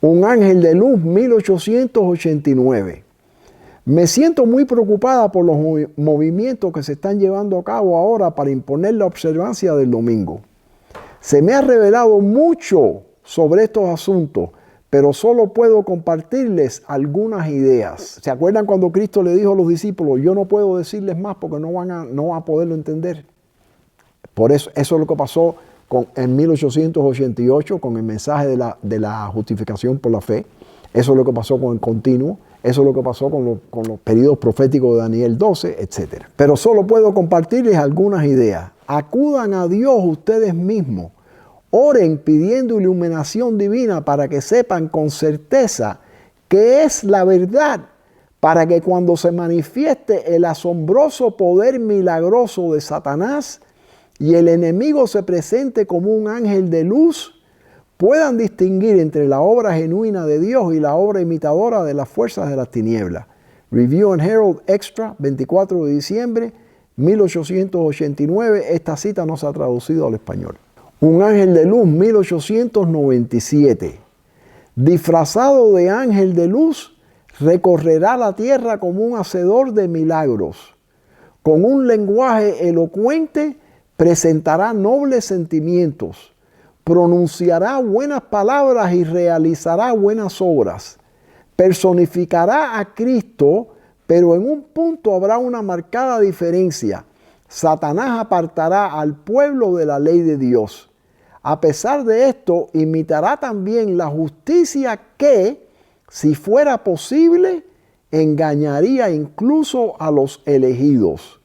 Un ángel de luz, 1889. Me siento muy preocupada por los movimientos que se están llevando a cabo ahora para imponer la observancia del domingo. Se me ha revelado mucho sobre estos asuntos, pero solo puedo compartirles algunas ideas. ¿Se acuerdan cuando Cristo le dijo a los discípulos, yo no puedo decirles más porque no van a poderlo entender? Por eso es lo que pasó en 1888 con el mensaje de la justificación por la fe. Eso es lo que pasó con el continuo. Eso es lo que pasó con los periodos proféticos de Daniel 12, etc. Pero solo puedo compartirles algunas ideas. Acudan a Dios ustedes mismos. Oren pidiendo iluminación divina para que sepan con certeza que es la verdad, para que cuando se manifieste el asombroso poder milagroso de Satanás y el enemigo se presente como un ángel de luz, puedan distinguir entre la obra genuina de Dios y la obra imitadora de las fuerzas de las tinieblas. Review and Herald Extra, 24 de diciembre, 1889. Esta cita no se ha traducido al español. Un ángel de luz, 1897. Disfrazado de ángel de luz, recorrerá la tierra como un hacedor de milagros. Con un lenguaje elocuente, presentará nobles sentimientos. Pronunciará buenas palabras y realizará buenas obras. Personificará a Cristo, pero en un punto habrá una marcada diferencia. Satanás apartará al pueblo de la ley de Dios. A pesar de esto, imitará también la justicia que, si fuera posible, engañaría incluso a los elegidos.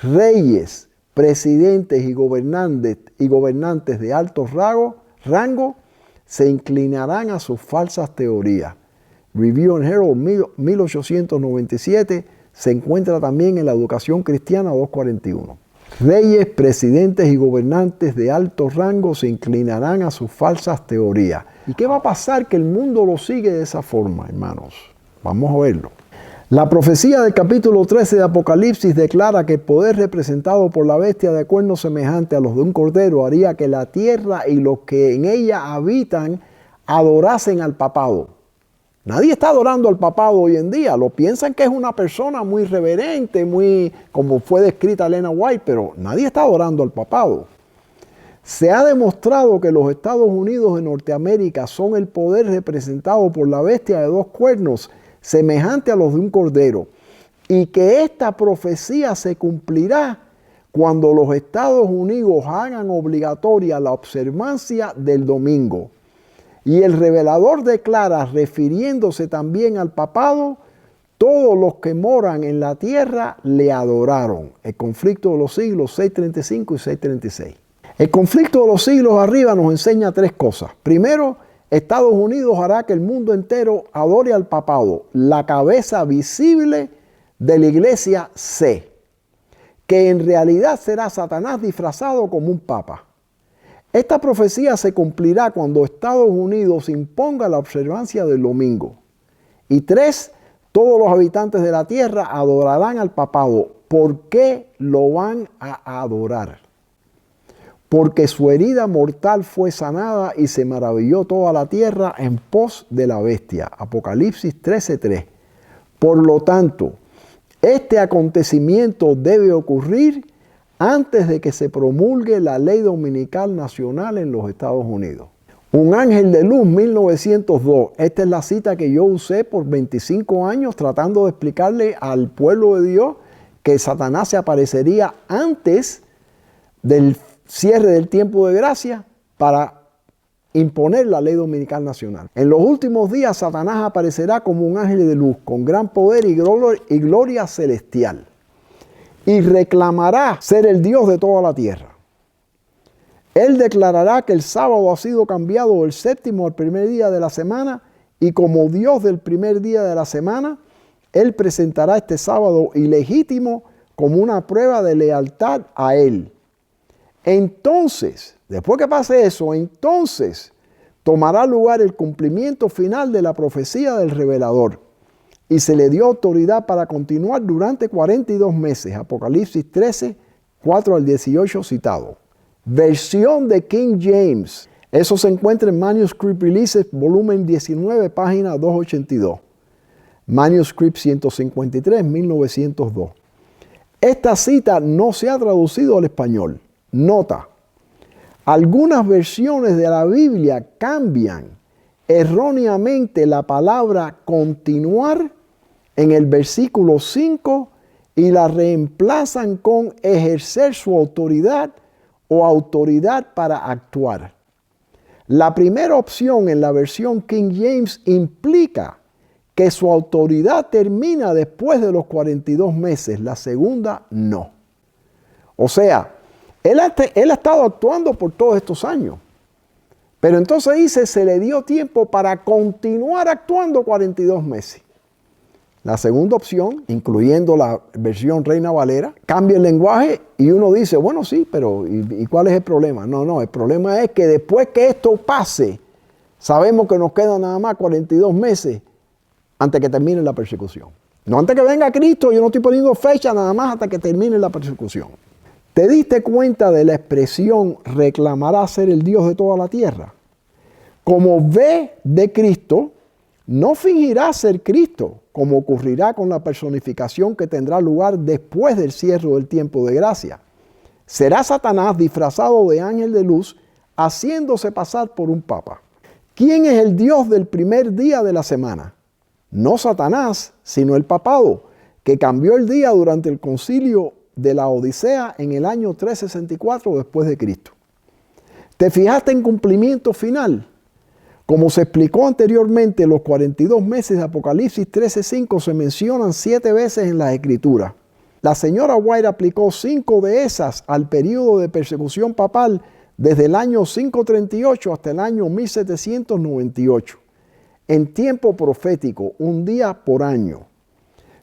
Reyes, presidentes y gobernantes de alto rango se inclinarán a sus falsas teorías. Review and Herald 1897 se encuentra también en la Educación Cristiana 241. Reyes, presidentes y gobernantes de alto rango se inclinarán a sus falsas teorías. ¿Y qué va a pasar que el mundo lo sigue de esa forma, hermanos? Vamos a verlo. La profecía del capítulo 13 de Apocalipsis declara que el poder representado por la bestia de cuernos semejante a los de un cordero haría que la tierra y los que en ella habitan adorasen al papado. Nadie está adorando al papado hoy en día. Lo piensan que es una persona muy reverente, muy como fue descrita Elena White, pero nadie está adorando al papado. Se ha demostrado que los Estados Unidos de Norteamérica son el poder representado por la bestia de dos cuernos, semejante a los de un cordero, y que esta profecía se cumplirá cuando los Estados Unidos hagan obligatoria la observancia del domingo. Y el revelador declara, refiriéndose también al papado, todos los que moran en la tierra le adoraron. El conflicto de los siglos 635 y 636. El conflicto de los siglos arriba nos enseña tres cosas. Primero, Estados Unidos hará que el mundo entero adore al papado, la cabeza visible de la iglesia C, que en realidad será Satanás disfrazado como un papa. Esta profecía se cumplirá cuando Estados Unidos imponga la observancia del domingo. Y tres, todos los habitantes de la tierra adorarán al papado. ¿Por qué lo van a adorar? Porque su herida mortal fue sanada y se maravilló toda la tierra en pos de la bestia. Apocalipsis 13:3. Por lo tanto, este acontecimiento debe ocurrir antes de que se promulgue la ley dominical nacional en los Estados Unidos. Un ángel de luz, 1902. Esta es la cita que yo usé por 25 años tratando de explicarle al pueblo de Dios que Satanás se aparecería antes del cierre del tiempo de gracia para imponer la ley dominical nacional. En los últimos días Satanás aparecerá como un ángel de luz con gran poder y gloria celestial y reclamará ser el Dios de toda la tierra. Él declarará que el sábado ha sido cambiado del séptimo al primer día de la semana y como Dios del primer día de la semana, Él presentará este sábado ilegítimo como una prueba de lealtad a Él. Entonces, después que pase eso, entonces tomará lugar el cumplimiento final de la profecía del revelador y se le dio autoridad para continuar durante 42 meses. Apocalipsis 13, 4 al 18 citado. Versión de King James. Eso se encuentra en Manuscript Releases, volumen 19, página 282. Manuscript 153, 1902. Esta cita no se ha traducido al español. Nota, algunas versiones de la Biblia cambian erróneamente la palabra continuar en el versículo 5 y la reemplazan con ejercer su autoridad o autoridad para actuar. La primera opción en la versión King James implica que su autoridad termina después de los 42 meses, la segunda no. O sea, él ha estado actuando por todos estos años, pero entonces dice, se le dio tiempo para continuar actuando 42 meses. La segunda opción, incluyendo la versión Reina Valera, cambia el lenguaje y uno dice, bueno, sí, pero ¿y cuál es el problema? No, el problema es que después que esto pase, sabemos que nos quedan nada más 42 meses antes que termine la persecución. No antes que venga Cristo, yo no estoy poniendo fecha nada más hasta que termine la persecución. ¿Te diste cuenta de la expresión reclamará ser el Dios de toda la tierra? Como ve de Cristo, no fingirá ser Cristo, como ocurrirá con la personificación que tendrá lugar después del cierre del tiempo de gracia. Será Satanás disfrazado de ángel de luz, haciéndose pasar por un papa. ¿Quién es el Dios del primer día de la semana? No Satanás, sino el papado, que cambió el día durante el concilio de la Odisea en el año 364 después de Cristo. ¿Te fijaste en cumplimiento final? Como se explicó anteriormente, los 42 meses de Apocalipsis 13:5 se mencionan 7 veces en las Escrituras. La señora White aplicó 5 de esas al periodo de persecución papal desde el año 538 hasta el año 1798, en tiempo profético, un día por año.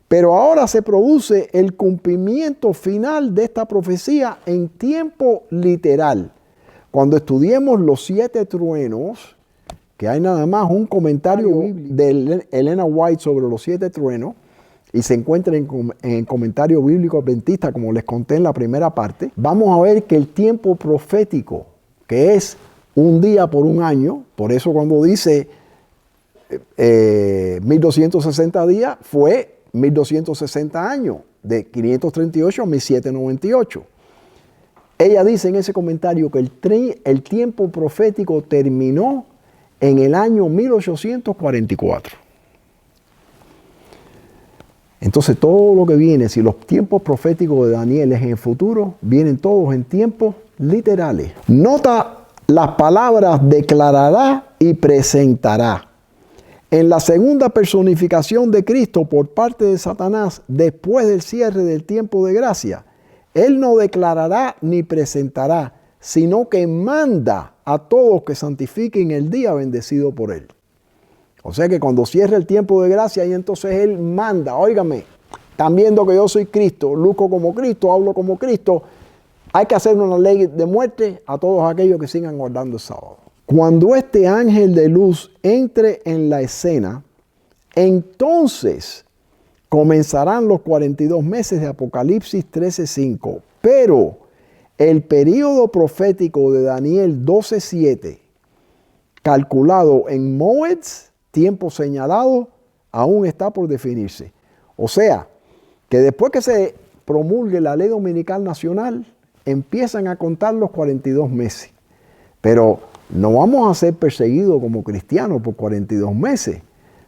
Pero ahora se produce el cumplimiento final de esta profecía en tiempo literal. Cuando estudiemos los 7 truenos, que hay nada más un comentario de Elena White sobre los 7 truenos, y se encuentra en el comentario bíblico adventista, como les conté en la primera parte, vamos a ver que el tiempo profético, que es un día por un año, por eso cuando dice 1260 días, fue 1260 años, de 538 a 1798. Ella dice en ese comentario que el tiempo profético terminó en el año 1844. Entonces todo lo que viene, si los tiempos proféticos de Daniel es en el futuro, vienen todos en tiempos literales. Nota las palabras declarará y presentará. En la segunda personificación de Cristo por parte de Satanás, después del cierre del tiempo de gracia, Él no declarará ni presentará, sino que manda a todos que santifiquen el día bendecido por Él. O sea que cuando cierre el tiempo de gracia, y entonces Él manda, óigame, están viendo que yo soy Cristo, luzco como Cristo, hablo como Cristo, hay que hacer una ley de muerte a todos aquellos que sigan guardando el sábado. Cuando este ángel de luz entre en la escena, entonces comenzarán los 42 meses de Apocalipsis 13:5. Pero el período profético de Daniel 12:7, calculado en moeds, tiempo señalado, aún está por definirse. O sea, que después que se promulgue la ley dominical nacional, empiezan a contar los 42 meses. Pero no vamos a ser perseguidos como cristianos por 42 meses.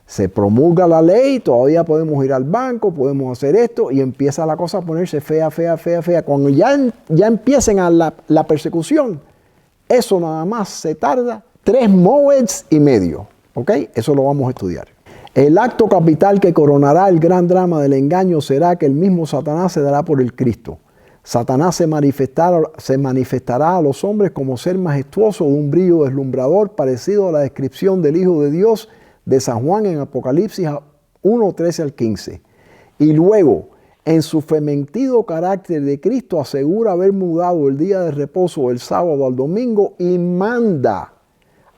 Se promulga la ley, todavía podemos ir al banco, podemos hacer esto, y empieza la cosa a ponerse fea. Cuando ya empiecen a la persecución, eso nada más se tarda 3 moeds y medio. ¿Ok? Eso lo vamos a estudiar. El acto capital que coronará el gran drama del engaño será que el mismo Satanás se dará por el Cristo. Satanás se manifestará a los hombres como ser majestuoso de un brillo deslumbrador parecido a la descripción del Hijo de Dios de San Juan en Apocalipsis 1:13 al 15. Y luego, en su fementido carácter de Cristo, asegura haber mudado el día de reposo del sábado al domingo y manda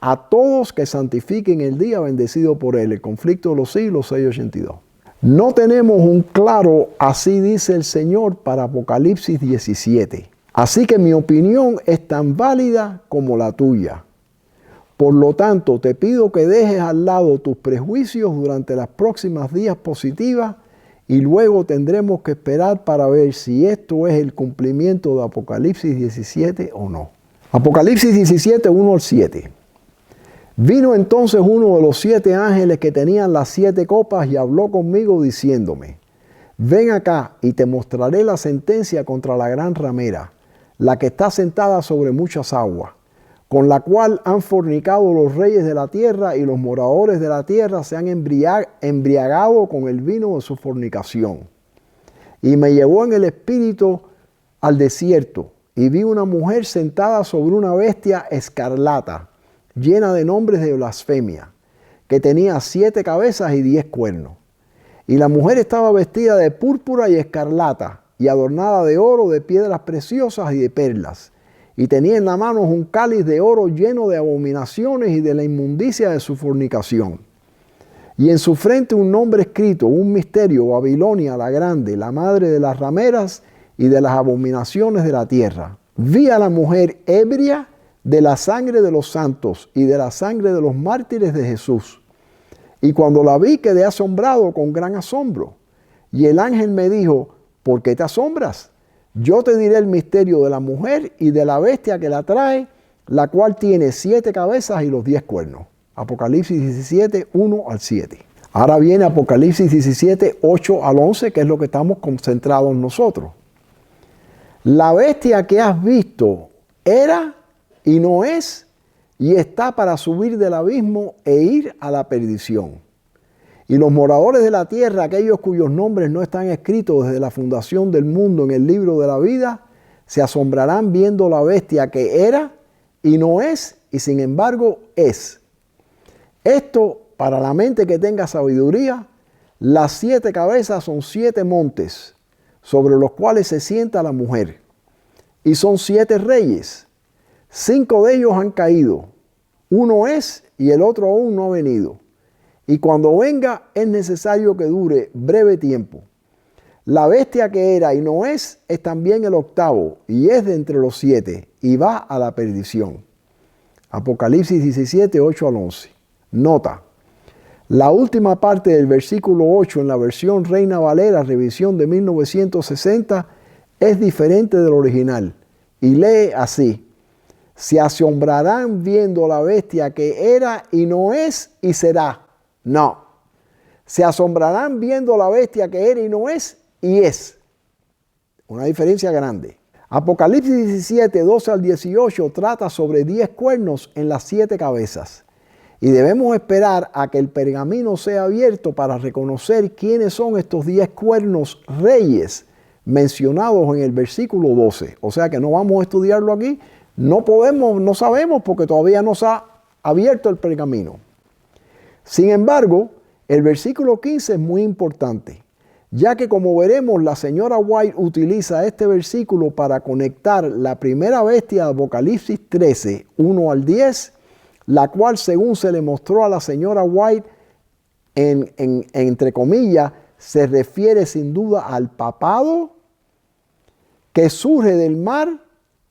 a todos que santifiquen el día bendecido por Él. El conflicto de los siglos, 6:82. No tenemos un claro así dice el Señor para Apocalipsis 17. Así que mi opinión es tan válida como la tuya. Por lo tanto, te pido que dejes al lado tus prejuicios durante las próximas diapositivas y luego tendremos que esperar para ver si esto es el cumplimiento de Apocalipsis 17 o no. Apocalipsis 17, 1 al 7. Vino entonces uno de los 7 ángeles que tenían las 7 copas y habló conmigo diciéndome: ven acá y te mostraré la sentencia contra la gran ramera, la que está sentada sobre muchas aguas, con la cual han fornicado los reyes de la tierra y los moradores de la tierra se han embriagado con el vino de su fornicación. Y me llevó en el espíritu al desierto y vi una mujer sentada sobre una bestia escarlata, llena de nombres de blasfemia, que tenía 7 cabezas y 10 cuernos. Y la mujer estaba vestida de púrpura y escarlata, y adornada de oro, de piedras preciosas y de perlas. Y tenía en la mano un cáliz de oro lleno de abominaciones y de la inmundicia de su fornicación. Y en su frente un nombre escrito, un misterio: Babilonia la grande, la madre de las rameras y de las abominaciones de la tierra. Vi a la mujer ebria de la sangre de los santos y de la sangre de los mártires de Jesús. Y cuando la vi quedé asombrado con gran asombro. Y el ángel me dijo: ¿por qué te asombras? Yo te diré el misterio de la mujer y de la bestia que la trae, la cual tiene 7 cabezas y los 10 cuernos. Apocalipsis 17, 1 al 7. Ahora viene Apocalipsis 17, 8 al 11, que es lo que estamos concentrados nosotros. La bestia que has visto era y no es, y está para subir del abismo e ir a la perdición. Y los moradores de la tierra, aquellos cuyos nombres no están escritos desde la fundación del mundo en el libro de la vida, se asombrarán viendo la bestia que era y no es, y sin embargo es. Esto, para la mente que tenga sabiduría, las 7 cabezas son 7 montes, sobre los cuales se sienta la mujer. Y son 7 reyes. 5 de ellos han caído. Uno es y el otro aún no ha venido. Y cuando venga es necesario que dure breve tiempo. La bestia que era y no es también el 8º y es de entre los 7 y va a la perdición. Apocalipsis 17, 8 al 11. Nota: la última parte del versículo 8 en la versión Reina Valera, revisión de 1960, es diferente del original y lee así: se asombrarán viendo la bestia que era y no es y será. No. Se asombrarán viendo la bestia que era y no es y es. Una diferencia grande. Apocalipsis 17, 12 al 18 trata sobre 10 cuernos en las 7 cabezas. Y debemos esperar a que el pergamino sea abierto para reconocer quiénes son estos 10 cuernos reyes mencionados en el versículo 12. O sea que no vamos a estudiarlo aquí. No sabemos porque todavía no se ha abierto el pergamino. Sin embargo, el versículo 15 es muy importante, ya que como veremos, la señora White utiliza este versículo para conectar la primera bestia de Apocalipsis 13, 1 al 10, la cual según se le mostró a la señora White, entre comillas, se refiere sin duda al papado que surge del mar,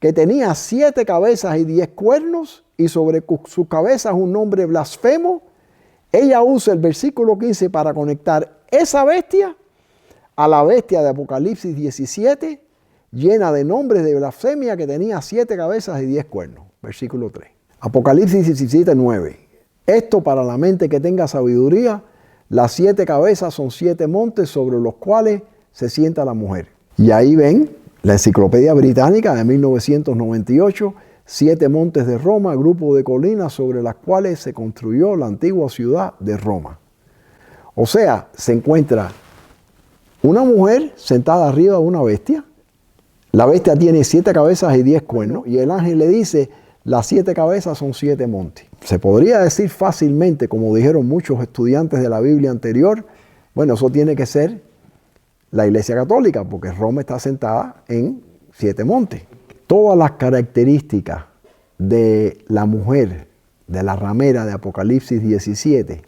que tenía 7 cabezas y 10 cuernos, y sobre sus cabezas un nombre blasfemo. Ella usa el versículo 15 para conectar esa bestia a la bestia de Apocalipsis 17, llena de nombres de blasfemia, que tenía 7 cabezas y 10 cuernos. Versículo 3. Apocalipsis 17, 9. Esto, para la mente que tenga sabiduría, las 7 cabezas son 7 montes sobre los cuales se sienta la mujer. Y ahí ven la Enciclopedia Británica de 1998, 7 montes de Roma, grupo de colinas sobre las cuales se construyó la antigua ciudad de Roma. O sea, se encuentra una mujer sentada arriba de una bestia. La bestia tiene 7 cabezas y 10 cuernos. Y el ángel le dice, las 7 cabezas son 7 montes. Se podría decir fácilmente, como dijeron muchos estudiantes de la Biblia anterior, bueno, eso tiene que ser la Iglesia Católica, porque Roma está sentada en 7 montes. Todas las características de la mujer, de la ramera de Apocalipsis 17,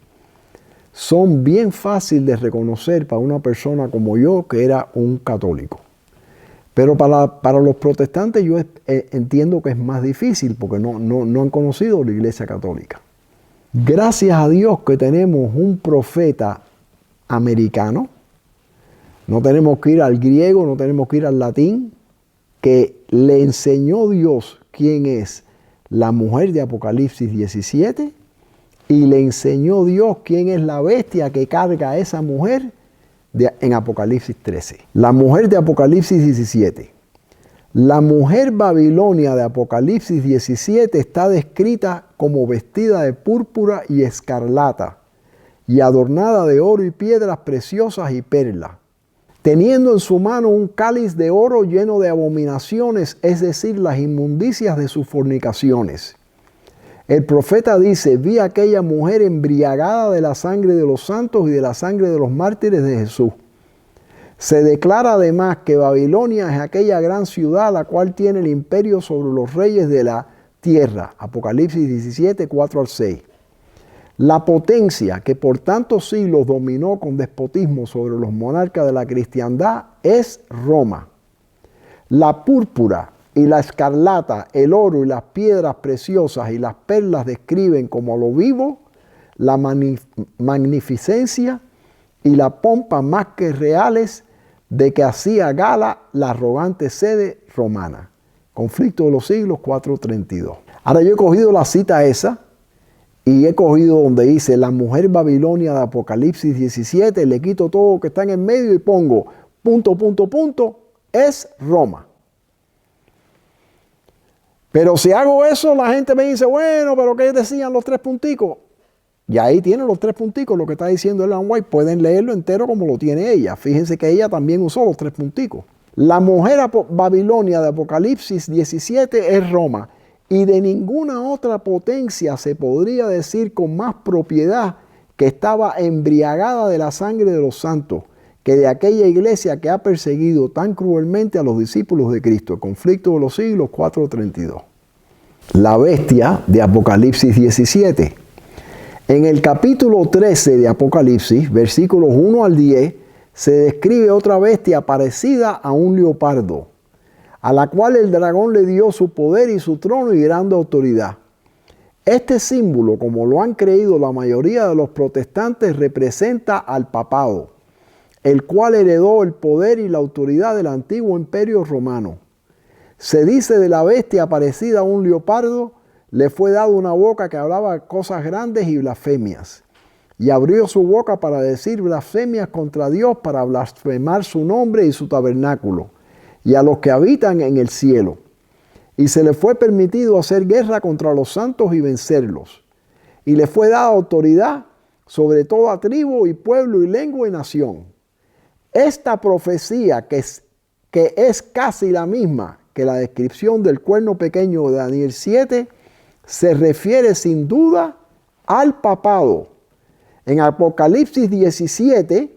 son bien fáciles de reconocer para una persona como yo, que era un católico. Pero para los protestantes yo entiendo que es más difícil porque no han conocido la Iglesia Católica. Gracias a Dios que tenemos un profeta americano. No tenemos que ir al griego, no tenemos que ir al latín, que le enseñó Dios quién es la mujer de Apocalipsis 17 y le enseñó Dios quién es la bestia que carga a esa mujer en Apocalipsis 13. La mujer de Apocalipsis 17. La mujer Babilonia de Apocalipsis 17 está descrita como vestida de púrpura y escarlata y adornada de oro y piedras preciosas y perlas, teniendo en su mano un cáliz de oro lleno de abominaciones, es decir, las inmundicias de sus fornicaciones. El profeta dice: vi a aquella mujer embriagada de la sangre de los santos y de la sangre de los mártires de Jesús. Se declara además que Babilonia es aquella gran ciudad la cual tiene el imperio sobre los reyes de la tierra. Apocalipsis 17, 4 al 6. La potencia que por tantos siglos dominó con despotismo sobre los monarcas de la cristiandad es Roma. La púrpura y la escarlata, el oro y las piedras preciosas y las perlas describen como a lo vivo la magnificencia y la pompa más que reales de que hacía gala la arrogante sede romana. Conflicto de los siglos 4:32. Ahora yo he cogido la cita esa y he cogido donde dice la mujer Babilonia de Apocalipsis 17, le quito todo lo que está en el medio y pongo punto, punto, punto, es Roma. Pero si hago eso, la gente me dice, bueno, pero ¿qué decían los tres punticos? Y ahí tienen los tres punticos, lo que está diciendo Ellen White. Pueden leerlo entero como lo tiene ella. Fíjense que ella también usó los tres punticos. La mujer Babilonia de Apocalipsis 17 es Roma. Y de ninguna otra potencia se podría decir con más propiedad que estaba embriagada de la sangre de los santos, que de aquella iglesia que ha perseguido tan cruelmente a los discípulos de Cristo. El conflicto de los siglos 4:32. La bestia de Apocalipsis 17. En el capítulo 13 de Apocalipsis, versículos 1 al 10, se describe otra bestia parecida a un leopardo, a la cual el dragón le dio su poder y su trono y grande autoridad. Este símbolo, como lo han creído la mayoría de los protestantes, representa al papado, el cual heredó el poder y la autoridad del antiguo imperio romano. Se dice de la bestia parecida a un leopardo, le fue dado una boca que hablaba cosas grandes y blasfemias, y abrió su boca para decir blasfemias contra Dios, para blasfemar su nombre y su tabernáculo, y a los que habitan en el cielo. Y se le fue permitido hacer guerra contra los santos y vencerlos. Y le fue dada autoridad sobre toda tribu y pueblo y lengua y nación. Esta profecía, que es casi la misma que la descripción del cuerno pequeño de Daniel 7, se refiere sin duda al papado. En Apocalipsis 17,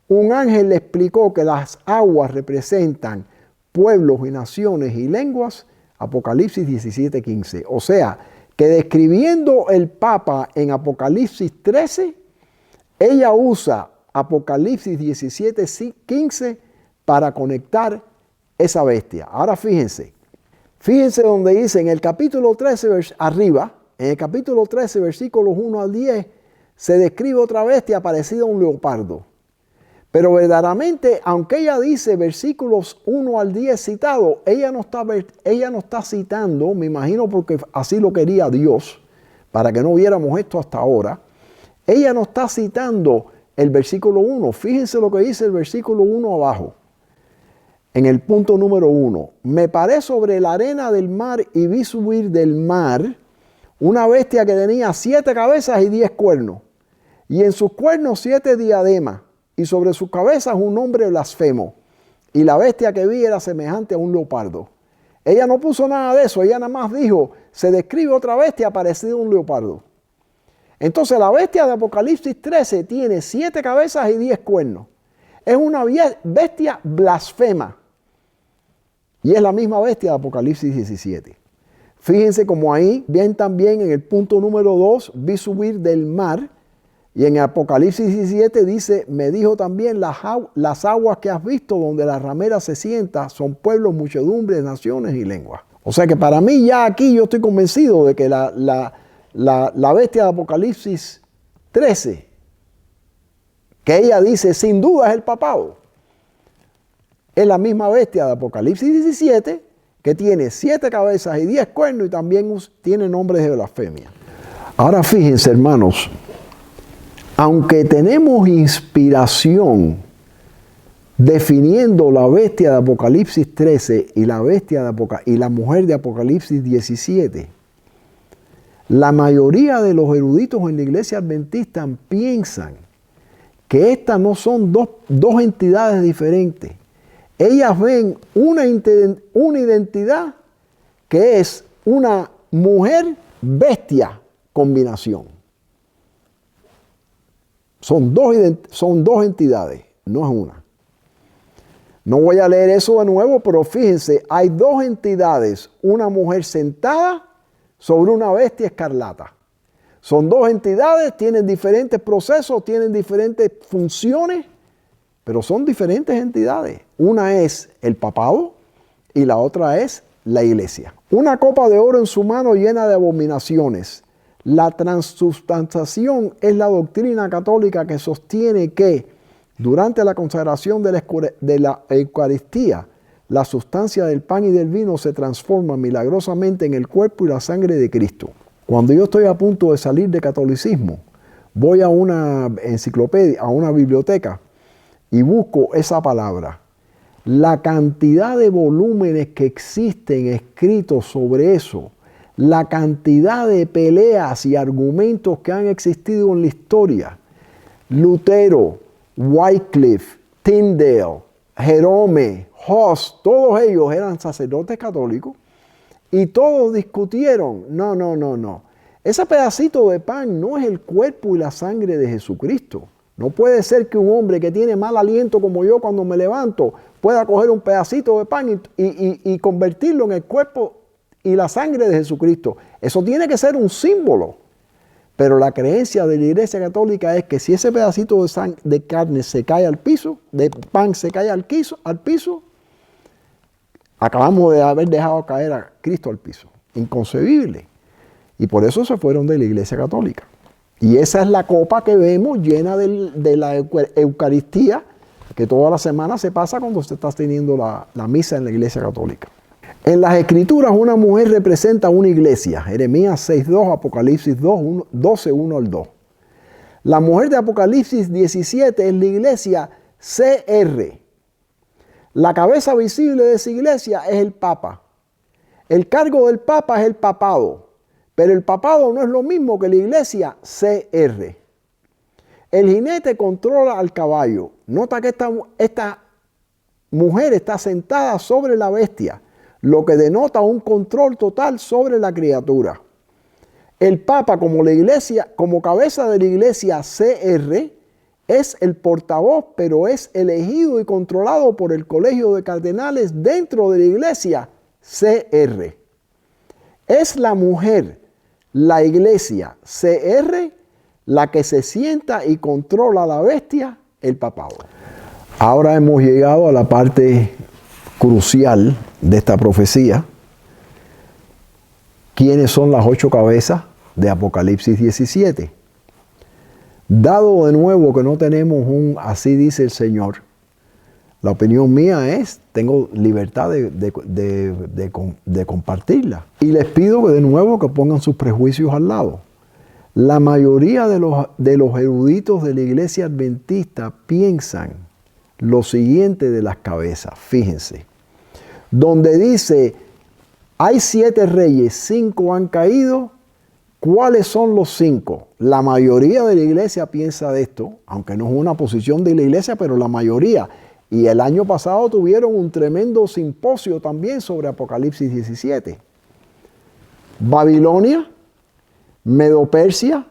un ángel le explicó que las aguas representan pueblos y naciones y lenguas. Apocalipsis 17:15. O sea, que describiendo el Papa en Apocalipsis 13, ella usa Apocalipsis 17:15 para conectar esa bestia. Ahora fíjense donde dice en el capítulo 13, arriba, en el capítulo 13, versículos 1 al 10, se describe otra bestia parecida a un leopardo. Pero verdaderamente, aunque ella dice versículos 1 al 10 citados, ella no está citando, me imagino porque así lo quería Dios, para que no viéramos esto hasta ahora. Ella no está citando el versículo 1. Fíjense lo que dice el versículo 1 abajo. En el punto número 1. Me paré sobre la arena del mar y vi subir del mar una bestia que tenía 7 cabezas y 10 cuernos. Y en sus cuernos 7 diademas. Y sobre sus cabezas un nombre blasfemo. Y la bestia que vi era semejante a un leopardo. Ella no puso nada de eso. Ella nada más dijo, se describe otra bestia parecida a un leopardo. Entonces la bestia de Apocalipsis 13 tiene 7 cabezas y 10 cuernos. Es una bestia blasfema. Y es la misma bestia de Apocalipsis 17. Fíjense como ahí, bien también en el punto número 2, vi subir del mar. Y en Apocalipsis 17 dice, me dijo también, las aguas que has visto donde la ramera se sienta son pueblos, muchedumbres, naciones y lenguas. O sea que para mí ya aquí yo estoy convencido de que la bestia de Apocalipsis 13, que ella dice sin duda es el papado, es la misma bestia de Apocalipsis 17 que tiene 7 cabezas y 10 cuernos y también tiene nombres de blasfemia. Ahora fíjense, hermanos, aunque tenemos inspiración definiendo la bestia de Apocalipsis 13 y la mujer de Apocalipsis 17, la mayoría de los eruditos en la iglesia adventista piensan que estas no son dos entidades diferentes. Ellas ven una identidad que es una mujer bestia combinación. Son dos entidades, no es una. No voy a leer eso de nuevo, pero fíjense, hay 2 entidades, una mujer sentada sobre una bestia escarlata. Son 2 entidades, tienen diferentes procesos, tienen diferentes funciones, pero son diferentes entidades. Una es el papado y la otra es la iglesia. Una copa de oro en su mano llena de abominaciones. La transubstanciación es la doctrina católica que sostiene que durante la consagración de la Eucaristía, la sustancia del pan y del vino se transforma milagrosamente en el cuerpo y la sangre de Cristo. Cuando yo estoy a punto de salir de catolicismo, voy a una enciclopedia, a una biblioteca y busco esa palabra. La cantidad de volúmenes que existen escritos sobre eso, la cantidad de peleas y argumentos que han existido en la historia. Lutero, Wycliffe, Tyndale, Jerome, Huss, todos ellos eran sacerdotes católicos y todos discutieron, no. Ese pedacito de pan no es el cuerpo y la sangre de Jesucristo. No puede ser que un hombre que tiene mal aliento como yo cuando me levanto pueda coger un pedacito de pan y convertirlo en el cuerpo y la sangre de Jesucristo. Eso tiene que ser un símbolo. Pero la creencia de la Iglesia Católica es que si ese pedacito de carne se cae al piso, de pan se cae al piso, acabamos de haber dejado caer a Cristo al piso. Inconcebible. Y por eso se fueron de la Iglesia Católica. Y esa es la copa que vemos llena de la Eucaristía, que toda la semana se pasa cuando se está teniendo la misa en la Iglesia Católica. En las Escrituras una mujer representa una iglesia. Jeremías 6.2, Apocalipsis 12.1 al 2. La mujer de Apocalipsis 17 es la iglesia CR. La cabeza visible de esa iglesia es el Papa. El cargo del Papa es el papado. Pero el papado no es lo mismo que la iglesia CR. El jinete controla al caballo. Nota que esta mujer está sentada sobre la bestia, lo que denota un control total sobre la criatura. El Papa, como cabeza de la iglesia CR, es el portavoz, pero es elegido y controlado por el colegio de cardenales dentro de la iglesia CR. Es la mujer, la iglesia CR, la que se sienta y controla a la bestia, el papado. Ahora hemos llegado a la parte crucial de esta profecía. ¿Quiénes son las 8 cabezas de Apocalipsis 17? Dado de nuevo que no tenemos así dice el Señor, la opinión mía es, tengo libertad de compartirla. Y les pido que de nuevo que pongan sus prejuicios al lado. La mayoría de los eruditos de la iglesia adventista piensan lo siguiente de las cabezas. Fíjense, donde dice, hay 7 reyes, 5 han caído. ¿Cuáles son los 5? La mayoría de la iglesia piensa de esto, aunque no es una posición de la iglesia, pero la mayoría. Y el año pasado tuvieron un tremendo simposio también sobre Apocalipsis 17. Babilonia, Medo-Persia,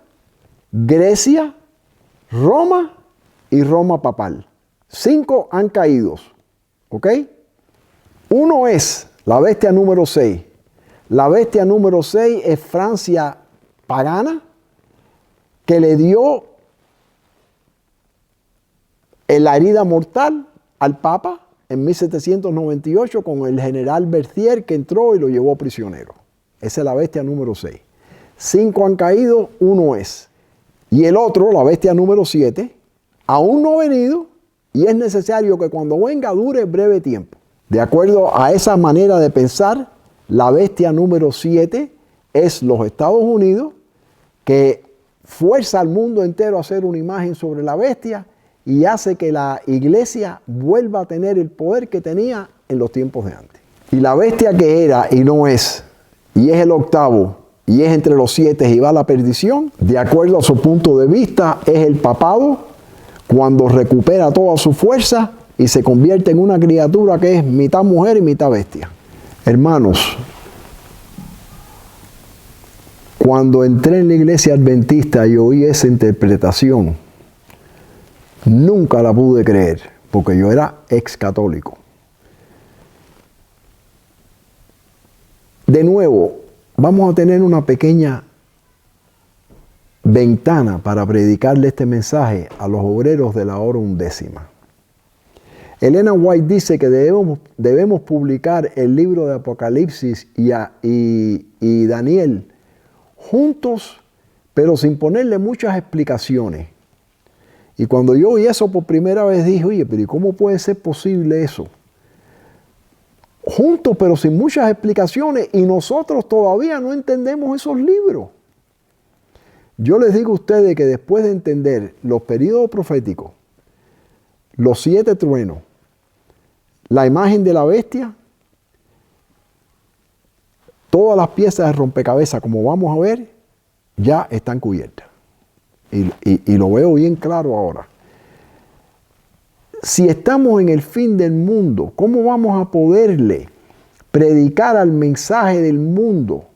Grecia, Roma y Roma papal. 5 han caído. ¿Ok? Uno es la bestia número 6. La bestia número 6 es Francia pagana, que le dio en la herida mortal al Papa en 1798 con el general Berthier que entró y lo llevó prisionero. Esa es la bestia número 6. 5 han caído, 1 es. Y el otro, la bestia número 7, aún no ha venido y es necesario que cuando venga dure breve tiempo. De acuerdo a esa manera de pensar, la bestia número 7 es los Estados Unidos, que fuerza al mundo entero a hacer una imagen sobre la bestia y hace que la iglesia vuelva a tener el poder que tenía en los tiempos de antes. Y la bestia que era y no es, y es el octavo, y es entre los 7 y va a la perdición, de acuerdo a su punto de vista, es el papado cuando recupera toda su fuerza y se convierte en una criatura que es mitad mujer y mitad bestia. Hermanos, cuando entré en la iglesia adventista y oí esa interpretación, nunca la pude creer, porque yo era ex católico. De nuevo, vamos a tener una pequeña ventana para predicarle este mensaje a los obreros de la hora undécima. Elena White dice que debemos publicar el libro de Apocalipsis y Daniel juntos, pero sin ponerle muchas explicaciones. Y cuando yo oí eso por primera vez dije, oye, pero ¿y cómo puede ser posible eso? Juntos, pero sin muchas explicaciones, y nosotros todavía no entendemos esos libros. Yo les digo a ustedes que después de entender los periodos proféticos, los 7 truenos, la imagen de la bestia, todas las piezas de rompecabezas, como vamos a ver, ya están cubiertas. Y lo veo bien claro ahora. Si estamos en el fin del mundo, ¿cómo vamos a poderle predicar al mensaje del mundo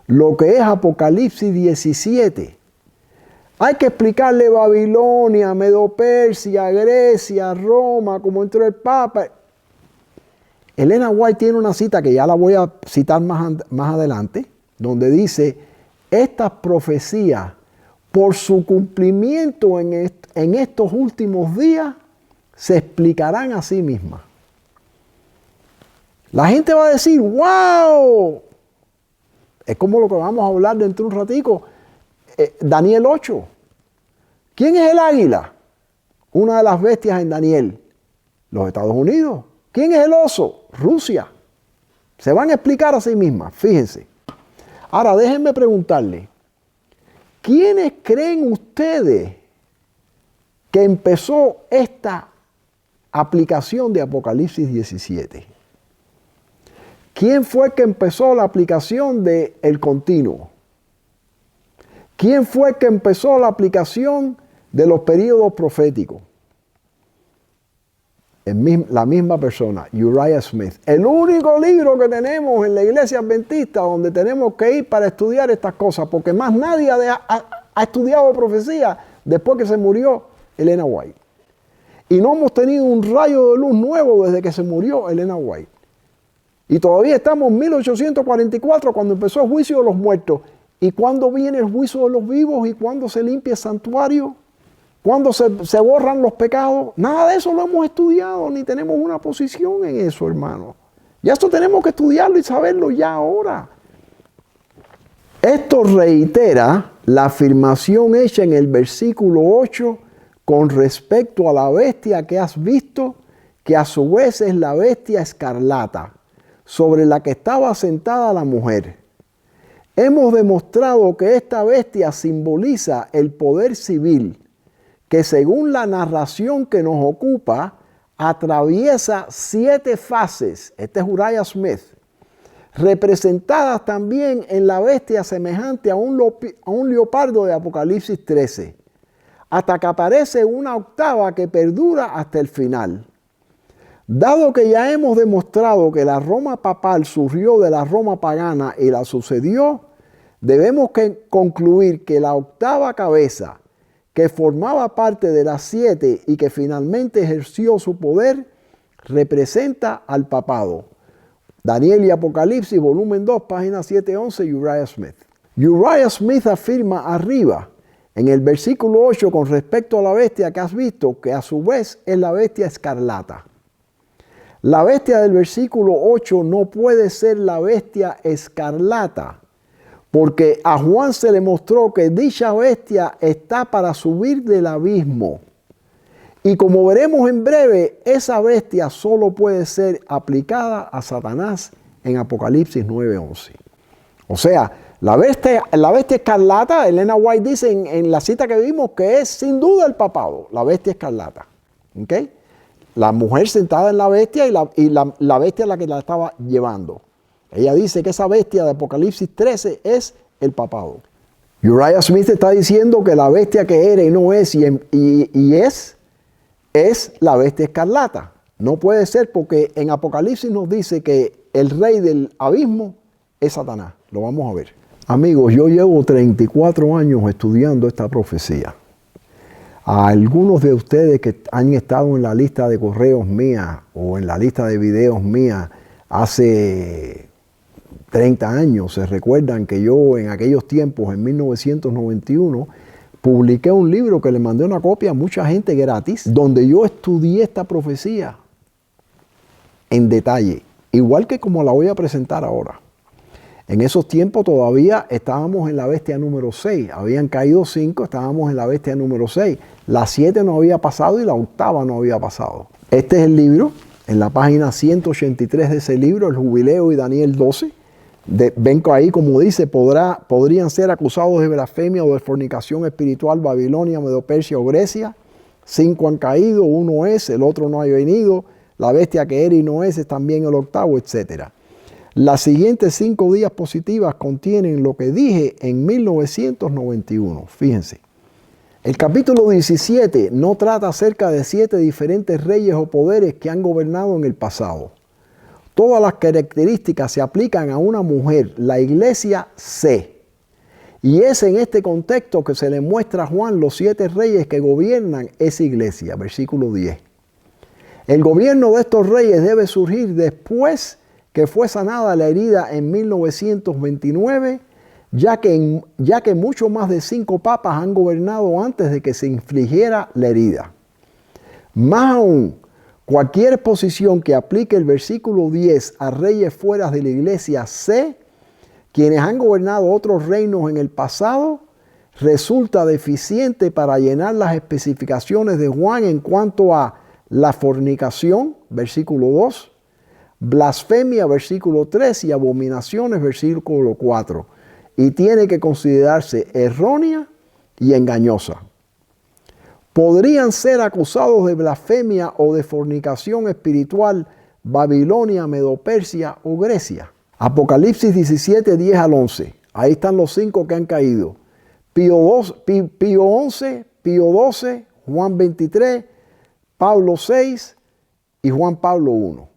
lo que es Apocalipsis 17? Hay que explicarle Babilonia, Medo-Persia, Grecia, Roma, cómo entró el Papa. Elena White tiene una cita que ya la voy a citar más adelante, donde dice, estas profecías, por su cumplimiento en estos últimos días, se explicarán a sí mismas. La gente va a decir, ¡wow! Es como lo que vamos a hablar dentro de un ratico. Daniel 8. ¿Quién es el águila? Una de las bestias en Daniel. Los Estados Unidos. ¿Quién es el oso? Rusia. Se van a explicar a sí mismas, fíjense. Ahora déjenme preguntarle, ¿quiénes creen ustedes que empezó esta aplicación de Apocalipsis 17? ¿Quién fue que empezó la aplicación del continuo? ¿Quién fue que empezó la aplicación de los períodos proféticos? La misma persona, Uriah Smith. El único libro que tenemos en la iglesia adventista donde tenemos que ir para estudiar estas cosas, porque más nadie ha estudiado profecía después que se murió Elena White. Y no hemos tenido un rayo de luz nuevo desde que se murió Elena White. Y todavía estamos en 1844 cuando empezó el juicio de los muertos. ¿Y cuándo viene el juicio de los vivos? ¿Y cuándo se limpia el santuario? ¿Cuándo se borran los pecados? Nada de eso lo hemos estudiado, ni tenemos una posición en eso, hermano. Ya esto tenemos que estudiarlo y saberlo ya ahora. Esto reitera la afirmación hecha en el versículo 8 con respecto a la bestia que has visto, que a su vez es la bestia escarlata, sobre la que estaba sentada la mujer. Hemos demostrado que esta bestia simboliza el poder civil, que según la narración que nos ocupa, atraviesa 7 fases, este es Uriah Smith, representadas también en la bestia semejante a un leopardo de Apocalipsis 13, hasta que aparece una octava que perdura hasta el final. Dado que ya hemos demostrado que la Roma papal surgió de la Roma pagana y la sucedió, debemos concluir que la octava cabeza, que formaba parte de las 7 y que finalmente ejerció su poder, representa al papado. Daniel y Apocalipsis, volumen 2, página 711, Uriah Smith. Uriah Smith afirma arriba, en el versículo 8 con respecto a la bestia que has visto, que a su vez es la bestia escarlata. La bestia del versículo 8 no puede ser la bestia escarlata, porque a Juan se le mostró que dicha bestia está para subir del abismo. Y como veremos en breve, esa bestia solo puede ser aplicada a Satanás en Apocalipsis 9:11. O sea, la bestia escarlata, Elena White dice en la cita que vimos que es sin duda el papado, la bestia escarlata. ¿Okay? La mujer sentada en la bestia y la bestia es la que la estaba llevando. Ella dice que esa bestia de Apocalipsis 13 es el papado. Uriah Smith está diciendo que la bestia que era y no es y es la bestia escarlata. No puede ser porque en Apocalipsis nos dice que el rey del abismo es Satanás. Lo vamos a ver. Amigos, yo llevo 34 años estudiando esta profecía. A algunos de ustedes que han estado en la lista de correos mía o en la lista de videos mía hace 30 años, se recuerdan que yo en aquellos tiempos, en 1991, publiqué un libro que le mandé una copia a mucha gente gratis, donde yo estudié esta profecía en detalle, igual que como la voy a presentar ahora. En esos tiempos todavía estábamos en la bestia número 6. Habían caído 5, estábamos en la bestia número 6. La 7 no había pasado y la 8ª no había pasado. Este es el libro, en la página 183 de ese libro, el Jubileo y Daniel 12. Ven ahí como dice, podrían ser acusados de blasfemia o de fornicación espiritual Babilonia, Medo-Persia o Grecia. 5 han caído, 1 es, el otro no ha venido. La bestia que era y no es también el 8º, etc. Las siguientes 5 diapositivas contienen lo que dije en 1991. Fíjense. El capítulo 17 no trata acerca de 7 diferentes reyes o poderes que han gobernado en el pasado. Todas las características se aplican a una mujer, la iglesia C. Y es en este contexto que se le muestra a Juan los 7 reyes que gobiernan esa iglesia. Versículo 10. El gobierno de estos reyes debe surgir después que fue sanada la herida en 1929, ya que mucho más de 5 papas han gobernado antes de que se infligiera la herida. Más aún, cualquier posición que aplique el versículo 10 a reyes fuera de la iglesia C, quienes han gobernado otros reinos en el pasado, resulta deficiente para llenar las especificaciones de Juan en cuanto a la fornicación, versículo 2, blasfemia, versículo 3, y abominaciones, versículo 4. Y tiene que considerarse errónea y engañosa. Podrían ser acusados de blasfemia o de fornicación espiritual Babilonia, Medo-Persia o Grecia. Apocalipsis 17, 10 al 11. Ahí están los 5 que han caído. Pío 11, Pío 12, Juan 23, Pablo 6 y Juan Pablo 1.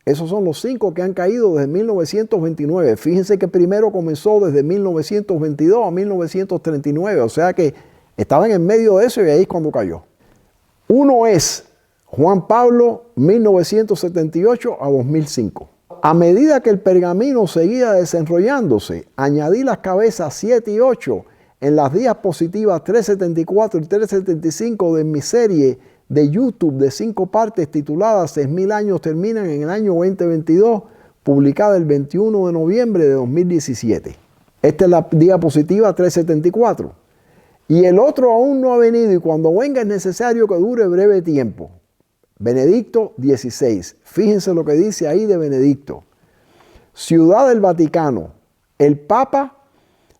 Esos son los 5 que han caído desde 1929. Fíjense que primero comenzó desde 1922 a 1939. O sea que estaban en medio de eso y ahí es cuando cayó. Uno es Juan Pablo, 1978 a 2005. A medida que el pergamino seguía desenrollándose, añadí las cabezas 7 y 8 en las diapositivas 374 y 375 de mi serie de YouTube de 5 partes titulada 6.000 años terminan en el año 2022, publicada el 21 de noviembre de 2017. Esta es la diapositiva 374. Y el otro aún no ha venido, y cuando venga es necesario que dure breve tiempo. Benedicto XVI. Fíjense lo que dice ahí de Benedicto. Ciudad del Vaticano. El Papa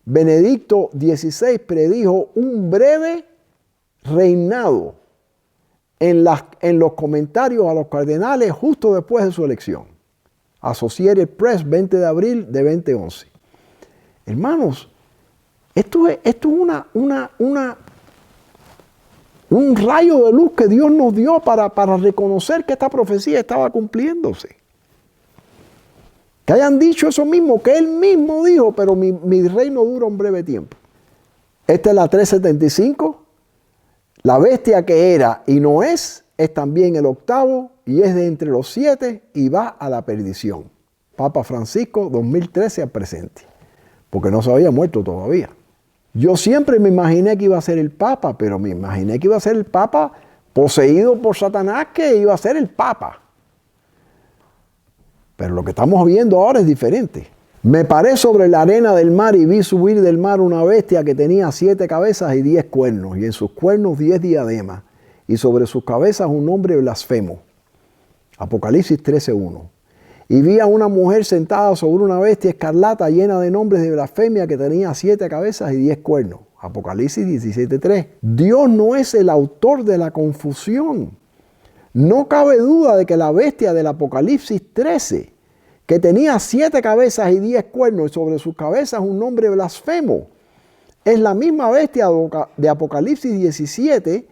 Benedicto XVI predijo un breve reinado en los comentarios a los cardenales justo después de su elección. Associated Press, 20 de abril de 2011. Hermanos, esto es un rayo de luz que Dios nos dio para reconocer que esta profecía estaba cumpliéndose. Que hayan dicho eso mismo, que Él mismo dijo, pero mi reino dura un breve tiempo. Esta es la 375. La bestia que era y no es también el 8º y es de entre los 7 y va a la perdición. Papa Francisco, 2013 al presente, porque no se había muerto todavía. Yo siempre me imaginé que iba a ser el Papa, pero me imaginé que iba a ser el Papa poseído por Satanás, que iba a ser el Papa. Pero lo que estamos viendo ahora es diferente. Me paré sobre la arena del mar y vi subir del mar una bestia que tenía 7 cabezas y 10 cuernos, y en sus cuernos 10 diademas, y sobre sus cabezas un nombre blasfemo. Apocalipsis 13:1. Y vi a una mujer sentada sobre una bestia escarlata llena de nombres de blasfemia que tenía 7 cabezas y 10 cuernos. Apocalipsis 17:3. Dios no es el autor de la confusión. No cabe duda de que la bestia del Apocalipsis 13, que tenía 7 cabezas y 10 cuernos y sobre sus cabezas un nombre blasfemo, es la misma bestia de Apocalipsis 17,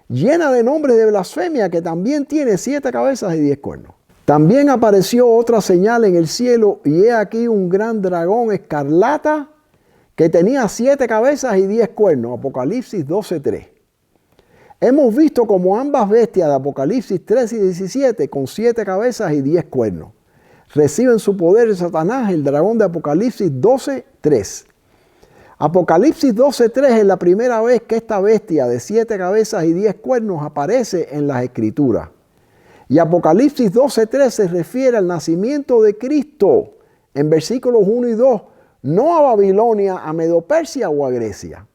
llena de nombres de blasfemia, que también tiene 7 cabezas y 10 cuernos. También apareció otra señal en el cielo, y he aquí un gran dragón escarlata que tenía 7 cabezas y 10 cuernos. Apocalipsis 12:3. Hemos visto como ambas bestias de Apocalipsis 13 y 17, con 7 cabezas y 10 cuernos, reciben su poder de Satanás, el dragón de Apocalipsis 12:3. Apocalipsis 12:3 es la primera vez que esta bestia de 7 cabezas y 10 cuernos aparece en las Escrituras. Y Apocalipsis 12:3 se refiere al nacimiento de Cristo en versículos 1 y 2, no a Babilonia, a Medo-Persia o a Grecia.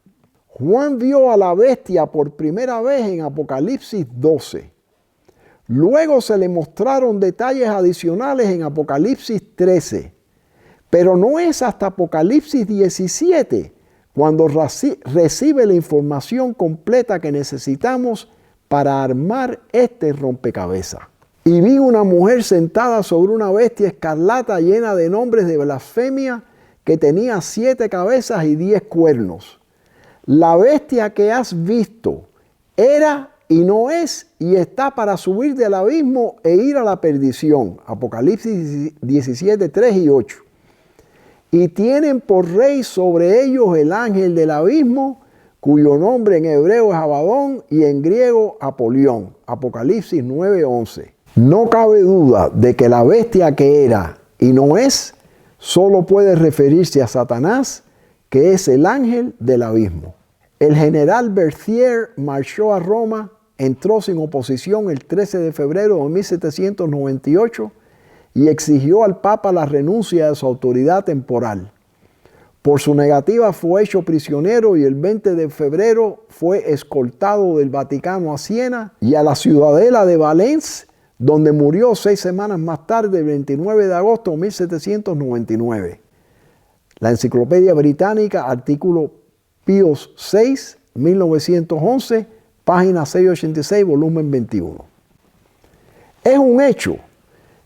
Juan vio a la bestia por primera vez en Apocalipsis 12. Luego se le mostraron detalles adicionales en Apocalipsis 13. Pero no es hasta Apocalipsis 17 cuando recibe la información completa que necesitamos para armar este rompecabezas. Y vi una mujer sentada sobre una bestia escarlata llena de nombres de blasfemia que tenía 7 cabezas y 10 cuernos. La bestia que has visto era y no es y está para subir del abismo e ir a la perdición. Apocalipsis 17, 3 y 8. Y tienen por rey sobre ellos el ángel del abismo, cuyo nombre en hebreo es Abadón y en griego Apolión. Apocalipsis 9, 11. No cabe duda de que la bestia que era y no es, solo puede referirse a Satanás, que es el ángel del abismo. El general Berthier marchó a Roma, entró sin oposición el 13 de febrero de 1798 y exigió al Papa la renuncia de su autoridad temporal. Por su negativa fue hecho prisionero y el 20 de febrero fue escoltado del Vaticano a Siena y a la ciudadela de Valence, donde murió 6 semanas más tarde, el 29 de agosto de 1799. La Enciclopedia Británica, artículo Píos VI, 1911, página 686, volumen 21. Es un hecho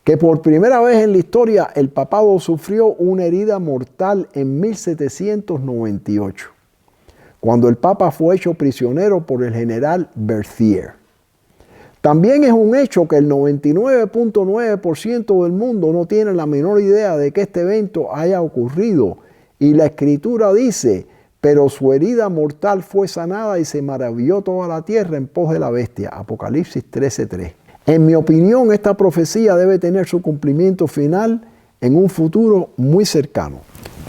que por primera vez en la historia el papado sufrió una herida mortal en 1798, cuando el Papa fue hecho prisionero por el general Berthier. También es un hecho que el 99.9% del mundo no tiene la menor idea de que este evento haya ocurrido, y la Escritura dice: pero su herida mortal fue sanada y se maravilló toda la tierra en pos de la bestia. Apocalipsis 13:3. En mi opinión, esta profecía debe tener su cumplimiento final en un futuro muy cercano.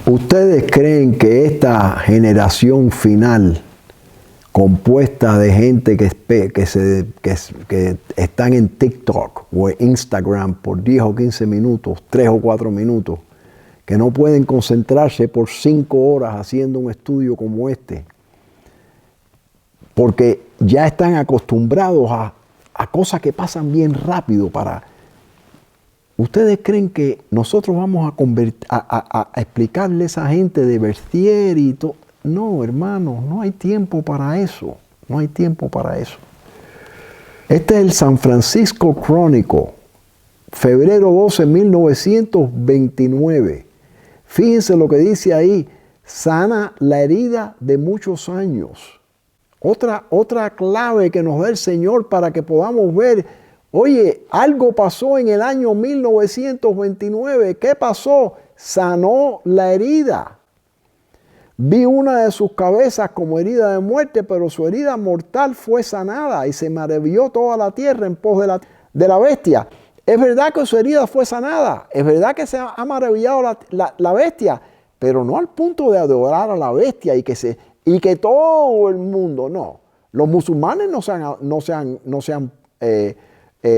¿Ustedes creen que esta generación final, compuesta de gente que están en TikTok o en Instagram por 10 o 15 minutos, 3 o 4 minutos, que no pueden concentrarse por 5 horas haciendo un estudio como este, porque ya están acostumbrados a cosas que pasan bien rápido ¿Ustedes creen que nosotros vamos a explicarle a esa gente de Berthier y todo? No, hermanos, no hay tiempo para eso. No hay tiempo para eso. Este es el San Francisco Chronicle, febrero 12, 1929. Fíjense lo que dice ahí: sana la herida de muchos años. Otra clave que nos da el Señor para que podamos ver, oye, algo pasó en el año 1929. ¿Qué pasó? Sanó la herida. Vi una de sus cabezas como herida de muerte, pero su herida mortal fue sanada y se maravilló toda la tierra en pos de la bestia. Es verdad que su herida fue sanada, es verdad que se ha maravillado la bestia, pero no al punto de adorar a la bestia y que y que todo el mundo, no. Los musulmanes no se han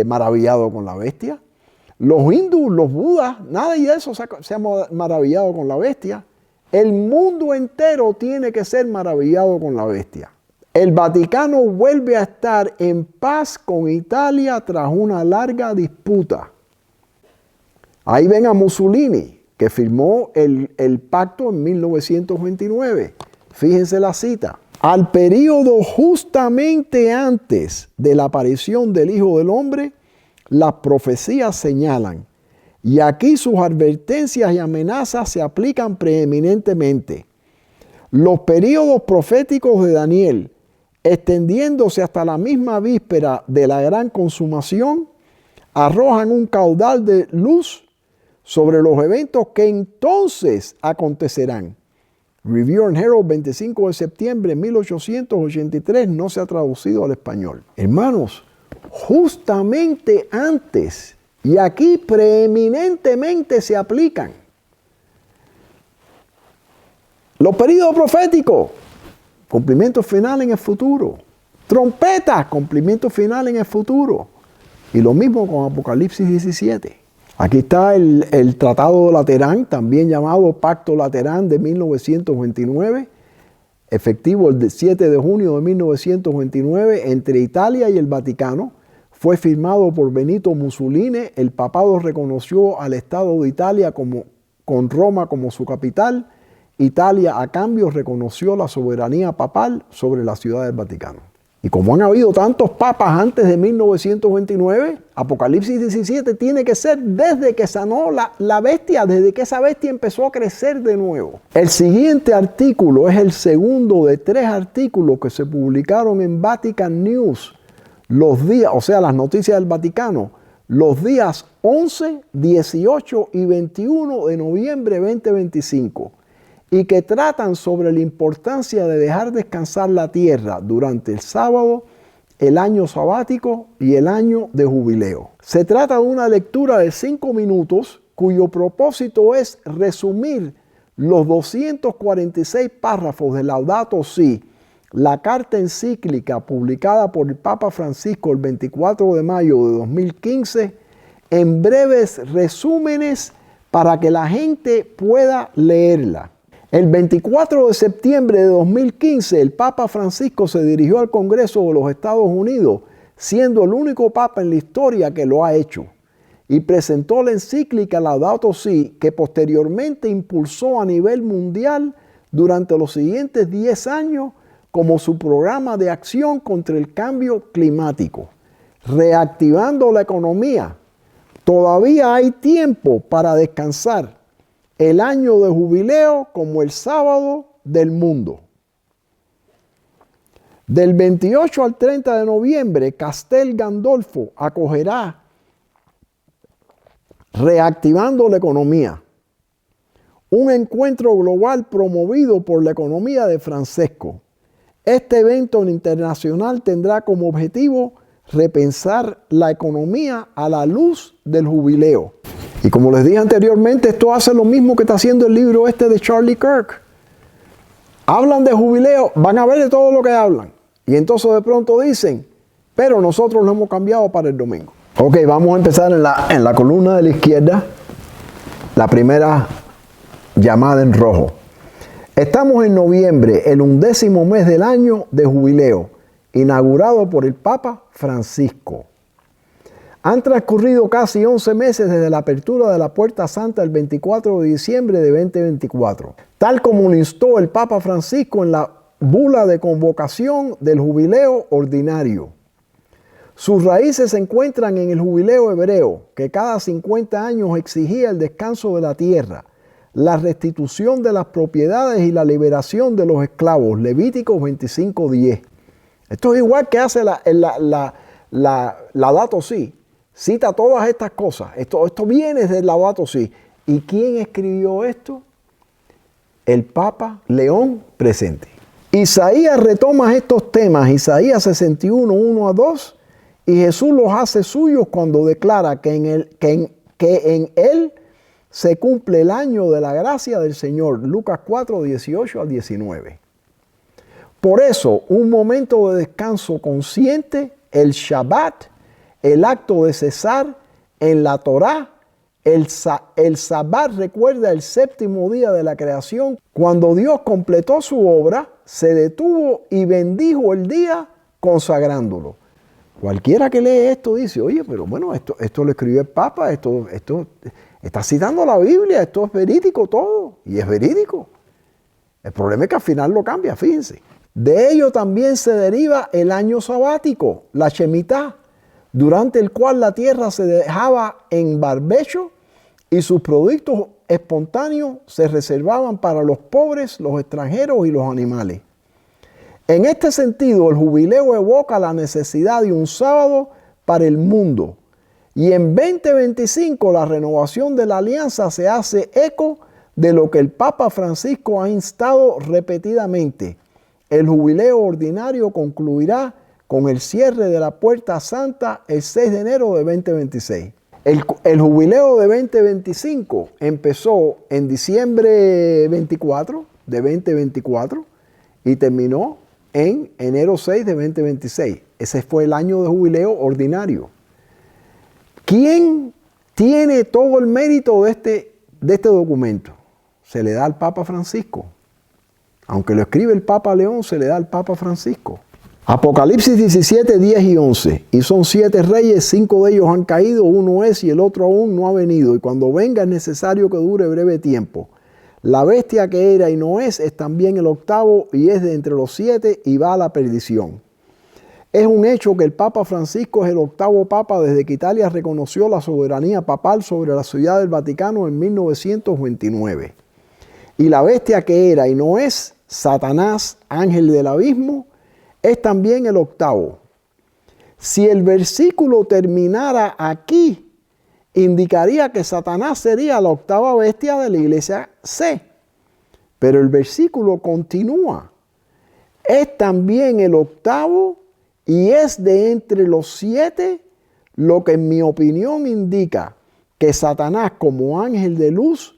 maravillado con la bestia. Los hindúes, los budas, nada de eso se ha maravillado con la bestia. El mundo entero tiene que ser maravillado con la bestia. El Vaticano vuelve a estar en paz con Italia tras una larga disputa. Ahí ven a Mussolini, que firmó el pacto en 1929. Fíjense la cita. Al período justamente antes de la aparición del Hijo del Hombre, las profecías señalan, y aquí sus advertencias y amenazas se aplican preeminentemente. Los períodos proféticos de Daniel, extendiéndose hasta la misma víspera de la gran consumación, arrojan un caudal de luz sobre los eventos que entonces acontecerán. Review and Herald, 25 de septiembre de 1883, no se ha traducido al español. Hermanos, justamente antes, y aquí preeminentemente se aplican los períodos proféticos, cumplimiento final en el futuro. Trompetas, cumplimiento final en el futuro. Y lo mismo con Apocalipsis 17. Aquí está el Tratado de Laterán, también llamado Pacto Laterán de 1929, efectivo el 7 de junio de 1929 entre Italia y el Vaticano. Fue firmado por Benito Mussolini. El papado reconoció al Estado de Italia con Roma como su capital. Italia, a cambio, reconoció la soberanía papal sobre la ciudad del Vaticano. Y como han habido tantos papas antes de 1929, Apocalipsis 17 tiene que ser desde que sanó la bestia, desde que esa bestia empezó a crecer de nuevo. El siguiente artículo es el segundo de 3 artículos que se publicaron en Vatican News, los días, o sea, las noticias del Vaticano, los días 11, 18 y 21 de noviembre 2025. Y que tratan sobre la importancia de dejar descansar la tierra durante el sábado, el año sabático y el año de jubileo. Se trata de una lectura de 5 minutos cuyo propósito es resumir los 246 párrafos de Laudato Si, la carta encíclica publicada por el Papa Francisco el 24 de mayo de 2015, en breves resúmenes para que la gente pueda leerla. El 24 de septiembre de 2015, el Papa Francisco se dirigió al Congreso de los Estados Unidos, siendo el único Papa en la historia que lo ha hecho, y presentó la encíclica Laudato Si, que posteriormente impulsó a nivel mundial durante los siguientes 10 años como su programa de acción contra el cambio climático, reactivando la economía. Todavía hay tiempo para descansar. El año de jubileo como el sábado del mundo. Del 28 al 30 de noviembre, Castel Gandolfo acogerá Reactivando la Economía, un encuentro global promovido por la economía de Francesco. Este evento internacional tendrá como objetivo repensar la economía a la luz del jubileo. Y como les dije anteriormente, esto hace lo mismo que está haciendo el libro de Charlie Kirk. Hablan de jubileo, van a ver de todo lo que hablan. Y entonces de pronto dicen, pero nosotros lo hemos cambiado para el domingo. Ok, vamos a empezar en la columna de la izquierda, la primera llamada en rojo. Estamos en noviembre, el 11º mes del año de jubileo, inaugurado por el Papa Francisco. Han transcurrido casi 11 meses desde la apertura de la Puerta Santa el 24 de diciembre de 2024, tal como lo instó el Papa Francisco en la bula de convocación del jubileo ordinario. Sus raíces se encuentran en el jubileo hebreo, que cada 50 años exigía el descanso de la tierra, la restitución de las propiedades y la liberación de los esclavos, Levíticos 25:10. Esto es igual que hace la Laudato Si. Cita todas estas cosas. Esto viene del Laudato Si. ¿Y quién escribió esto? El Papa León presente. Isaías retoma estos temas, Isaías 61, 1-2, y Jesús los hace suyos cuando declara que en Él se cumple el año de la gracia del Señor. Lucas 4, 18-19. Por eso, un momento de descanso consciente, el Shabbat, el acto de cesar en la Torá, el Sabbat recuerda el séptimo día de la creación. Cuando Dios completó su obra, se detuvo y bendijo el día consagrándolo. Cualquiera que lee esto dice, oye, pero bueno, esto lo escribió el Papa, esto está citando la Biblia, esto es verídico todo, y es verídico. El problema es que al final lo cambia, fíjense. De ello también se deriva el año sabático, la Shemitah, durante el cual la tierra se dejaba en barbecho y sus productos espontáneos se reservaban para los pobres, los extranjeros y los animales. En este sentido, el jubileo evoca la necesidad de un sábado para el mundo. Y en 2025 la renovación de la alianza se hace eco de lo que el Papa Francisco ha instado repetidamente. El jubileo ordinario concluirá con el cierre de la Puerta Santa el 6 de enero de 2026. El jubileo de 2025 empezó en diciembre 24 de 2024 y terminó en enero 6 de 2026. Ese fue el año de jubileo ordinario. ¿Quién tiene todo el mérito de este documento? Se le da al Papa Francisco. Aunque lo escribe el Papa León, se le da al Papa Francisco. Apocalipsis 17, 10 y 11. Y son 7 reyes, 5 de ellos han caído, uno es y el otro aún no ha venido. Y cuando venga es necesario que dure breve tiempo. La bestia que era y no es también el octavo y es de entre los 7 y va a la perdición. Es un hecho que el Papa Francisco es el octavo Papa desde que Italia reconoció la soberanía papal sobre la Ciudad del Vaticano en 1929. Y la bestia que era y no es, Satanás, ángel del abismo, es también el octavo. Si el versículo terminara aquí, indicaría que Satanás sería la octava bestia de la iglesia C. Pero el versículo continúa. Es también el octavo y es de entre los 7, lo que en mi opinión indica que Satanás como ángel de luz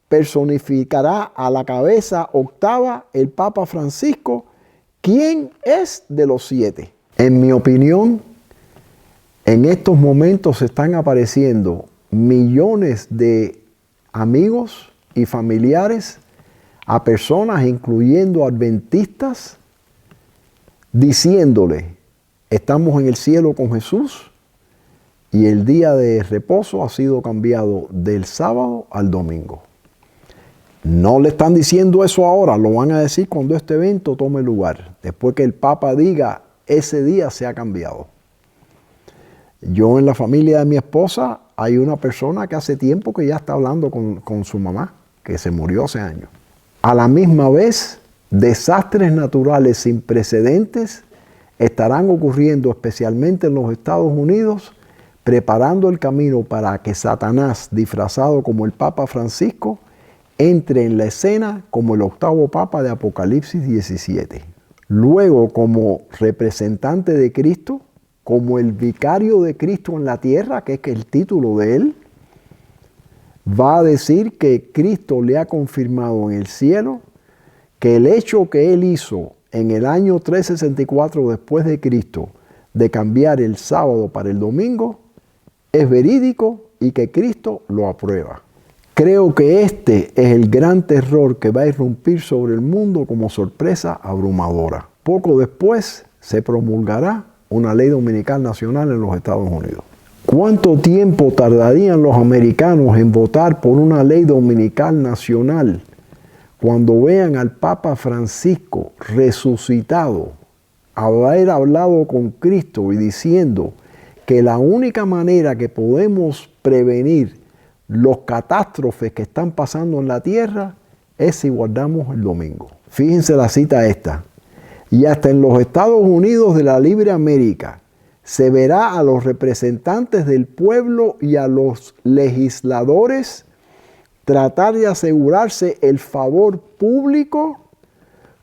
personificará a la cabeza octava, el Papa Francisco, quien es de los 7. En mi opinión, en estos momentos están apareciendo millones de amigos y familiares a personas, incluyendo adventistas, diciéndole, estamos en el cielo con Jesús y el día de reposo ha sido cambiado del sábado al domingo. No le están diciendo eso ahora, lo van a decir cuando este evento tome lugar, después que el Papa diga, ese día se ha cambiado. Yo en la familia de mi esposa hay una persona que hace tiempo que ya está hablando con su mamá, que se murió hace años. A la misma vez, desastres naturales sin precedentes estarán ocurriendo especialmente en los Estados Unidos, preparando el camino para que Satanás, disfrazado como el Papa Francisco, entre en la escena como el octavo Papa de Apocalipsis 17. Luego, como representante de Cristo, como el vicario de Cristo en la tierra, que es el título de él, va a decir que Cristo le ha confirmado en el cielo que el hecho que él hizo en el año 364 después de Cristo de cambiar el sábado para el domingo es verídico y que Cristo lo aprueba. Creo que este es el gran terror que va a irrumpir sobre el mundo como sorpresa abrumadora. Poco después se promulgará una ley dominical nacional en los Estados Unidos. ¿Cuánto tiempo tardarían los americanos en votar por una ley dominical nacional cuando vean al Papa Francisco resucitado, haber hablado con Cristo y diciendo que la única manera que podemos prevenir los catástrofes que están pasando en la tierra es si guardamos el domingo? Fíjense la cita esta. Y hasta en los Estados Unidos de la libre América se verá a los representantes del pueblo y a los legisladores tratar de asegurarse el favor público,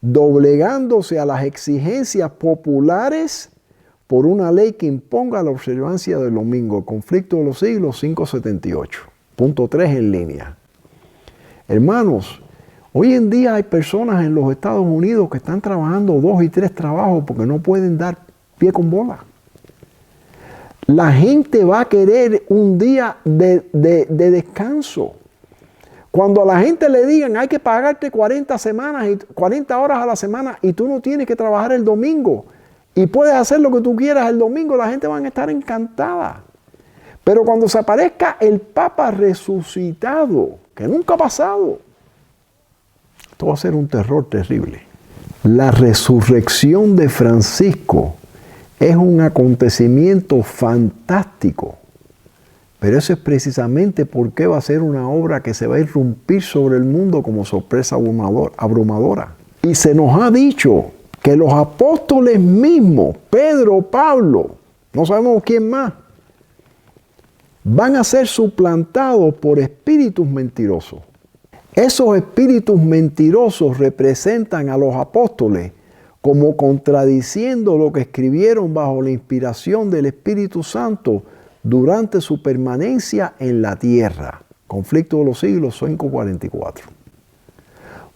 doblegándose a las exigencias populares por una ley que imponga la observancia del domingo. Conflicto de los siglos 578. Punto 3 en línea. Hermanos, Hoy en día hay personas en los Estados Unidos que están trabajando 2 y 3 trabajos porque no pueden dar pie con bola. La gente va a querer un día de descanso. Cuando a la gente le digan hay que pagarte 40 horas a la semana y tú no tienes que trabajar el domingo y puedes hacer lo que tú quieras el domingo, la gente va a estar encantada. Pero cuando se aparezca el Papa resucitado, que nunca ha pasado, esto va a ser un terror terrible. La resurrección de Francisco es un acontecimiento fantástico, pero eso es precisamente porque va a ser una obra que se va a irrumpir sobre el mundo como sorpresa abrumadora. Y se nos ha dicho que los apóstoles mismos, Pedro, Pablo, no sabemos quién más, van a ser suplantados por espíritus mentirosos. Esos espíritus mentirosos representan a los apóstoles como contradiciendo lo que escribieron bajo la inspiración del Espíritu Santo durante su permanencia en la tierra. Conflicto de los siglos 5:44.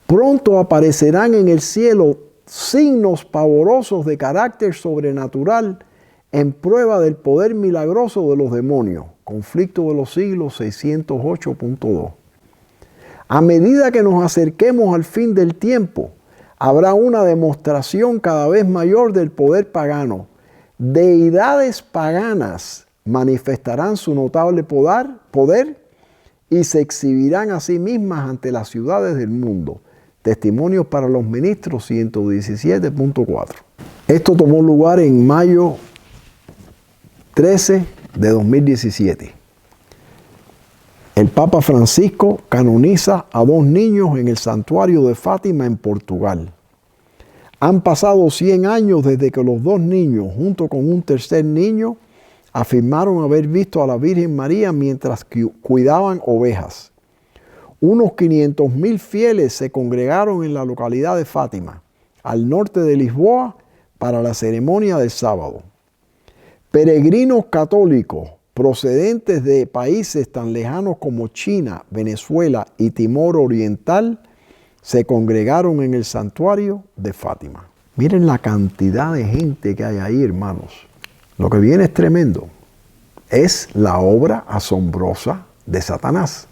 Pronto aparecerán en el cielo signos pavorosos de carácter sobrenatural en prueba del poder milagroso de los demonios. Conflicto de los siglos 608.2. A medida que nos acerquemos al fin del tiempo, habrá una demostración cada vez mayor del poder pagano. Deidades paganas manifestarán su notable poder y se exhibirán a sí mismas ante las ciudades del mundo. Testimonios para los Ministros 117.4. Esto tomó lugar en mayo 13 de 2017. El Papa Francisco canoniza a 2 niños en el santuario de Fátima en Portugal. Han pasado 100 años desde que los 2 niños, junto con un tercer niño, afirmaron haber visto a la Virgen María mientras cuidaban ovejas. Unos 500.000 fieles se congregaron en la localidad de Fátima, al norte de Lisboa, para la ceremonia del sábado. Peregrinos católicos procedentes de países tan lejanos como China, Venezuela y Timor Oriental se congregaron en el santuario de Fátima. Miren la cantidad de gente que hay ahí, hermanos. Lo que viene es tremendo. Es la obra asombrosa de Satanás.